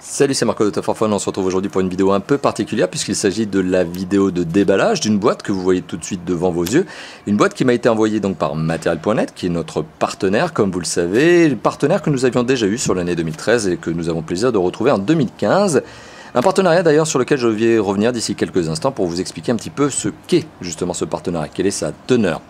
Salut, c'est Marco de Top for Fun. On se retrouve aujourd'hui pour une vidéo un peu particulière puisqu'il s'agit de la vidéo de déballage d'une boîte que vous voyez tout de suite devant vos yeux. Une boîte qui m'a été envoyée donc par Material.net, qui est notre partenaire, comme vous le savez, partenaire que nous avions déjà eu sur l'année 2013 et que nous avons plaisir de retrouver en 2015. Un partenariat d'ailleurs sur lequel je vais revenir d'ici quelques instants pour vous expliquer un petit peu ce qu'est justement ce partenariat, quelle est sa teneur.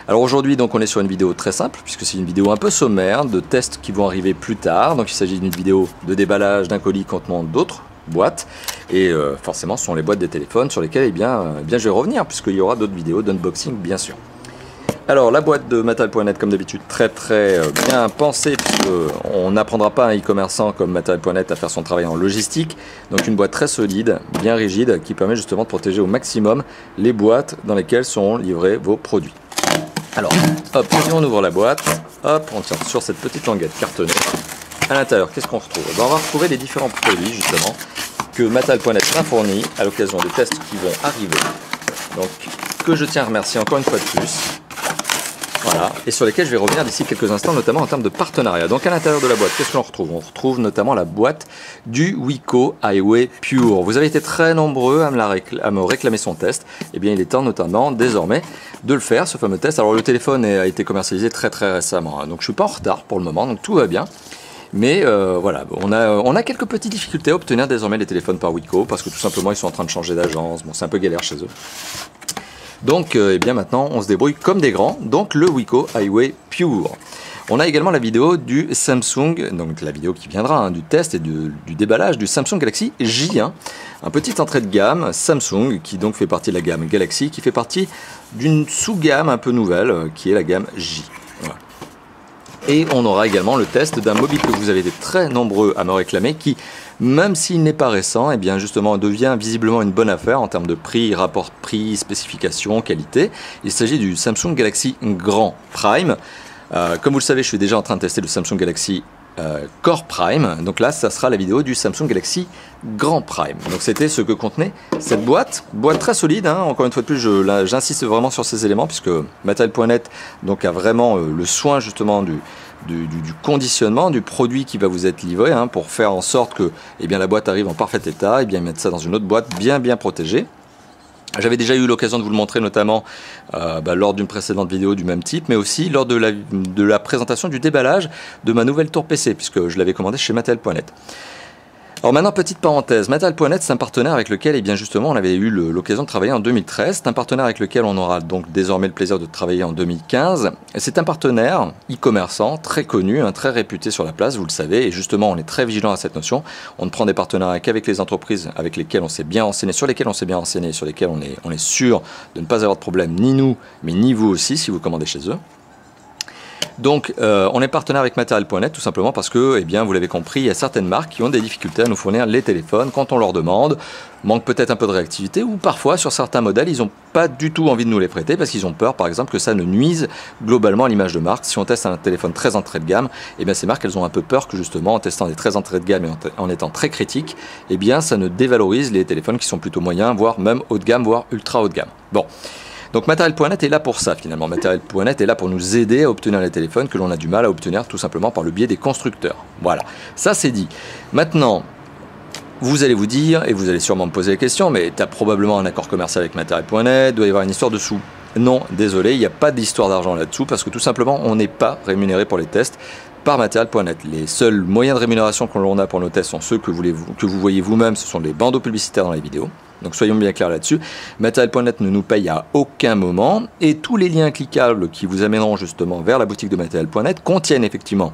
Alors aujourd'hui, donc, on est sur une vidéo très simple, puisque c'est une vidéo un peu sommaire, de tests qui vont arriver plus tard. Donc il s'agit d'une vidéo de déballage d'un colis contenant d'autres boîtes. Et forcément, ce sont les boîtes des téléphones sur lesquelles je vais revenir, puisqu'il y aura d'autres vidéos d'unboxing, bien sûr. Alors la boîte de Material.net, comme d'habitude, très bien pensée, puisqu'on n'apprendra pas à un e-commerçant comme Material.net à faire son travail en logistique. Donc une boîte très solide, bien rigide, qui permet justement de protéger au maximum les boîtes dans lesquelles seront livrés vos produits. Alors, hop, on ouvre la boîte, hop, on tire sur cette petite languette cartonnée. À l'intérieur, qu'est-ce qu'on retrouve? On va retrouver les différents produits, justement, que Material.net m'a fournis à l'occasion des tests qui vont arriver. Donc, que je tiens à remercier encore une fois de plus. Voilà, et sur lesquels je vais revenir d'ici quelques instants, notamment en termes de partenariat. Donc à l'intérieur de la boîte, qu'est-ce qu'on retrouve? On retrouve notamment la boîte du Wiko Highway Pure. Vous avez été très nombreux à me réclamer son test. Et bien il est temps notamment désormais de le faire, ce fameux test. Alors le téléphone a été commercialisé très récemment, hein, donc je ne suis pas en retard pour le moment, donc tout va bien. Mais voilà, on a quelques petites difficultés à obtenir désormais les téléphones par Wiko, parce que tout simplement ils sont en train de changer d'agence, bon c'est un peu galère chez eux. Donc eh bien maintenant on se débrouille comme des grands, donc le Wiko Highway Pure. On a également la vidéo du Samsung, donc la vidéo qui viendra du test et du déballage du Samsung Galaxy J1. Un petit entrée de gamme Samsung qui donc fait partie de la gamme Galaxy, qui fait partie d'une sous-gamme un peu nouvelle qui est la gamme J. Voilà. Et on aura également le test d'un mobile que vous avez été très nombreux à me réclamer, qui, même s'il n'est pas récent, eh bien justement devient visiblement une bonne affaire en termes de prix, rapport prix, spécification, qualité. Il s'agit du Samsung Galaxy Grand Prime. Comme vous le savez, je suis déjà en train de tester le Samsung Galaxy Core Prime. Donc là, ça sera la vidéo du Samsung Galaxy Grand Prime. Donc c'était ce que contenait cette boîte très solide, hein. Encore une fois de plus, j'insiste vraiment sur ces éléments, puisque Material.net donc a vraiment le soin justement du conditionnement du produit qui va vous être livré, hein, pour faire en sorte que eh bien, la boîte arrive en parfait état, et bien mettre ça dans une autre boîte bien protégée. J'avais déjà eu l'occasion de vous le montrer notamment lors d'une précédente vidéo du même type, mais aussi lors de la présentation du déballage de ma nouvelle tour PC, puisque je l'avais commandé chez Material.net. Alors maintenant, petite parenthèse, Material.net, c'est un partenaire avec lequel, eh bien justement, on avait eu l'occasion de travailler en 2013. C'est un partenaire avec lequel on aura donc désormais le plaisir de travailler en 2015. C'est un partenaire e-commerçant très connu, hein, très réputé sur la place, vous le savez, et justement, on est très vigilant à cette notion. On ne prend des partenariats qu'avec les entreprises avec lesquelles on s'est bien renseigné, sur lesquelles on est sûr de ne pas avoir de problème, ni nous, mais ni vous aussi, si vous commandez chez eux. Donc on est partenaire avec Material.net tout simplement parce que, eh bien, vous l'avez compris, il y a certaines marques qui ont des difficultés à nous fournir les téléphones quand on leur demande, manque peut-être un peu de réactivité, ou parfois sur certains modèles ils n'ont pas du tout envie de nous les prêter parce qu'ils ont peur par exemple que ça ne nuise globalement à l'image de marque. Si on teste un téléphone très entrée de gamme, eh bien ces marques elles ont un peu peur que justement en testant des très entrées de gamme et en étant très critiques, eh bien ça ne dévalorise les téléphones qui sont plutôt moyens, voire même haut de gamme, voire ultra haut de gamme. Bon. Donc Material.net est là pour ça finalement. Material.net est là pour nous aider à obtenir les téléphones que l'on a du mal à obtenir tout simplement par le biais des constructeurs. Voilà, ça c'est dit. Maintenant, vous allez vous dire, et vous allez sûrement me poser la question, mais tu as probablement un accord commercial avec Material.net, doit y avoir une histoire dessous. Non, désolé, il n'y a pas d'histoire d'argent là-dessous parce que tout simplement on n'est pas rémunéré pour les tests par Material.net. Les seuls moyens de rémunération que l'on a pour nos tests sont ceux que vous voyez vous-même, ce sont les bandeaux publicitaires dans les vidéos. Donc soyons bien clairs là-dessus. Material.net ne nous paye à aucun moment et tous les liens cliquables qui vous amèneront justement vers la boutique de Material.net contiennent effectivement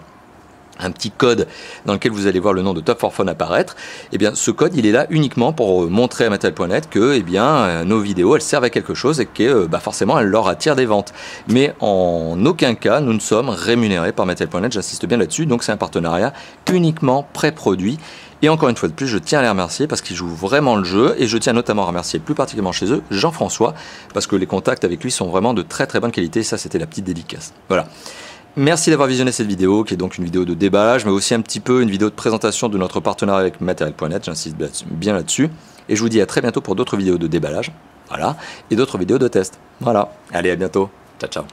un petit code dans lequel vous allez voir le nom de Top for Fun apparaître. Et bien ce code il est là uniquement pour montrer à Material.net que eh bien nos vidéos elles servent à quelque chose et que forcément elles leur attirent des ventes. Mais en aucun cas nous ne sommes rémunérés par Material.net, j'insiste bien là-dessus. Donc c'est un partenariat uniquement pré-produit. Et encore une fois de plus, je tiens à les remercier parce qu'ils jouent vraiment le jeu et je tiens notamment à remercier plus particulièrement chez eux Jean-François parce que les contacts avec lui sont vraiment de très bonne qualité. Ça, c'était la petite dédicace. Voilà. Merci d'avoir visionné cette vidéo qui est donc une vidéo de déballage mais aussi un petit peu une vidéo de présentation de notre partenariat avec Material.net. J'insiste bien là-dessus. Et je vous dis à très bientôt pour d'autres vidéos de déballage. Voilà. Et d'autres vidéos de test. Voilà. Allez, à bientôt. Ciao, ciao.